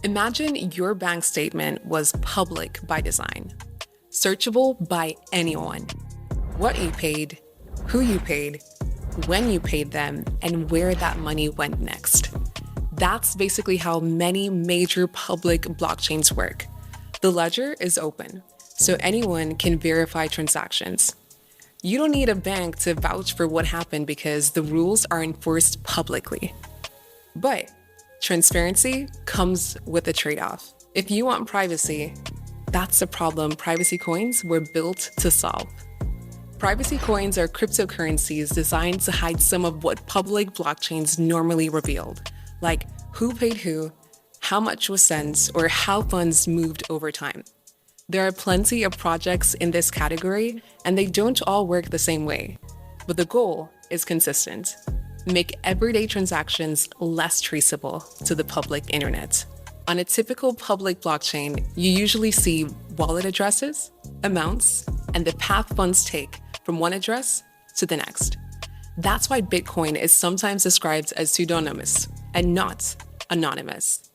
Imagine your bank statement was public by design, searchable by anyone. What you paid, who you paid, when you paid them, and where that money went next. That's basically how many major public blockchains work. The ledger is open, so anyone can verify transactions. You don't need a bank to vouch for what happened because the rules are enforced publicly. But transparency comes with a trade-off. If you want privacy, that's a problem privacy coins were built to solve. Privacy coins are cryptocurrencies designed to hide some of what public blockchains normally revealed, like who paid who, how much was sent, or how funds moved over time. There are plenty of projects in this category, and they don't all work the same way. But the goal is consistent. Make everyday transactions less traceable to the public internet. On a typical public blockchain, you usually see wallet addresses, amounts, and the path funds take from one address to the next. That's why Bitcoin is sometimes described as pseudonymous and not anonymous.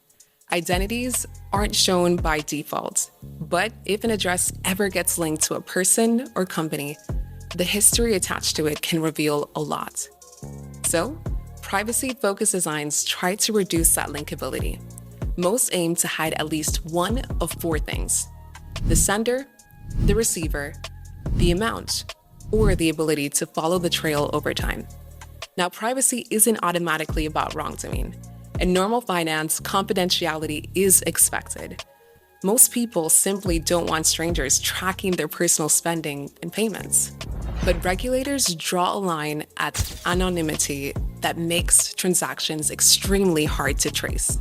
Identities aren't shown by default, but if an address ever gets linked to a person or company, the history attached to it can reveal a lot. So, privacy-focused designs try to reduce that linkability. Most aim to hide at least one of four things: the sender, the receiver, the amount, or the ability to follow the trail over time. Now, privacy isn't automatically about wrongdoing. In normal finance, confidentiality is expected. Most people simply don't want strangers tracking their personal spending and payments. But regulators draw a line at anonymity that makes transactions extremely hard to trace.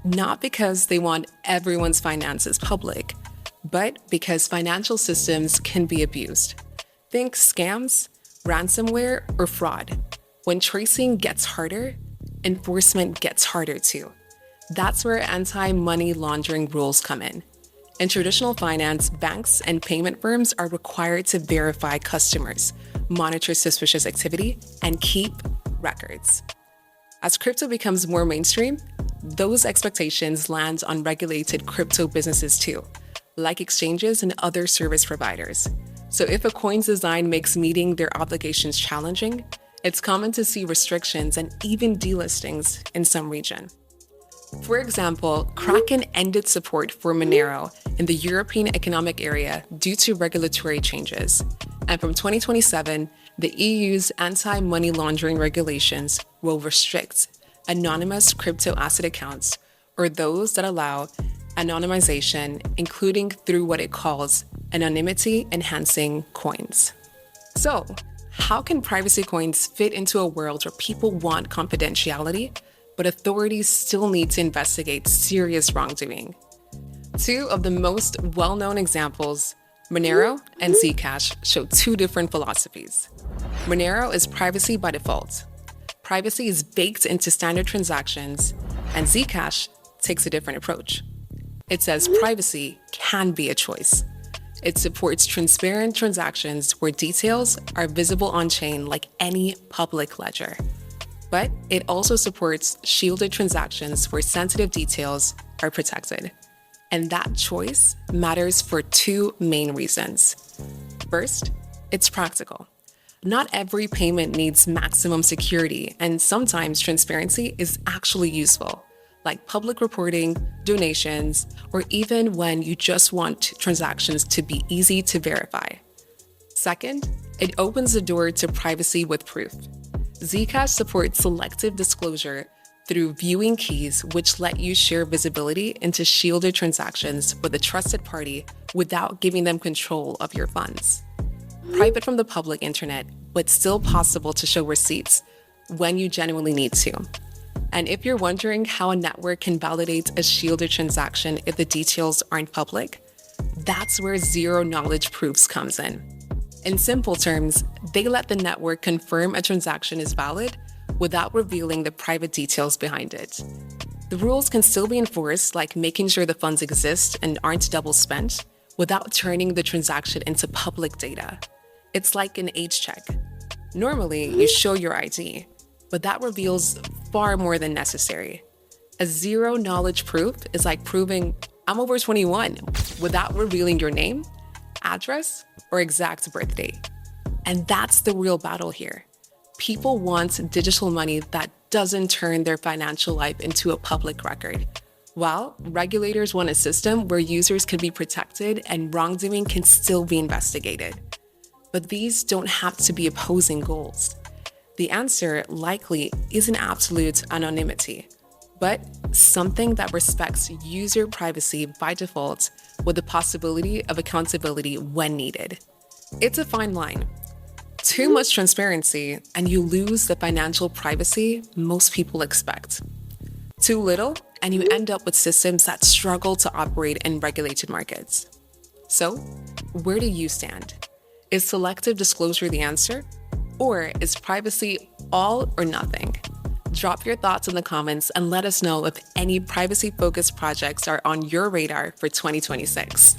Not because they want everyone's finances public, but because financial systems can be abused. Think scams, ransomware, or fraud. When tracing gets harder, enforcement gets harder too. That's where anti-money laundering rules come in. In traditional finance, banks and payment firms are required to verify customers, monitor suspicious activity, and keep records. As crypto becomes more mainstream, those expectations land on regulated crypto businesses too, like exchanges and other service providers. So if a coin's design makes meeting their obligations challenging, it's common to see restrictions and even delistings in some region. For example, Kraken ended support for Monero in the European Economic Area due to regulatory changes. And from 2027, the EU's anti-money laundering regulations will restrict anonymous crypto asset accounts, or those that allow anonymization, including through what it calls anonymity-enhancing coins. So, how can privacy coins fit into a world where people want confidentiality, but authorities still need to investigate serious wrongdoing? Two of the most well-known examples, Monero and Zcash, show two different philosophies. Monero is privacy by default. Privacy is baked into standard transactions, and Zcash takes a different approach. It says privacy can be a choice. It supports transparent transactions where details are visible on-chain like any public ledger. But it also supports shielded transactions where sensitive details are protected. And that choice matters for two main reasons. First, it's practical. Not every payment needs maximum security, and sometimes transparency is actually useful, like public reporting, donations, or even when you just want transactions to be easy to verify. Second, it opens the door to privacy with proof. Zcash supports selective disclosure through viewing keys, which let you share visibility into shielded transactions with a trusted party without giving them control of your funds. Private from the public internet, but still possible to show receipts when you genuinely need to. And if you're wondering how a network can validate a shielded transaction if the details aren't public, that's where zero-knowledge proofs comes in. In simple terms, they let the network confirm a transaction is valid without revealing the private details behind it. The rules can still be enforced, like making sure the funds exist and aren't double spent, without turning the transaction into public data. It's like an age check. Normally, you show your ID, but that reveals far more than necessary. A zero knowledge proof is like proving I'm over 21 without revealing your name, address, or exact birth date. And that's the real battle here. People want digital money that doesn't turn their financial life into a public record, while regulators want a system where users can be protected and wrongdoing can still be investigated. But these don't have to be opposing goals. The answer likely isn't absolute anonymity, but something that respects user privacy by default with the possibility of accountability when needed. It's a fine line. Too much transparency and you lose the financial privacy most people expect. Too little and you end up with systems that struggle to operate in regulated markets. So, where do you stand? Is selective disclosure the answer? Or is privacy all or nothing? Drop your thoughts in the comments and let us know if any privacy-focused projects are on your radar for 2026.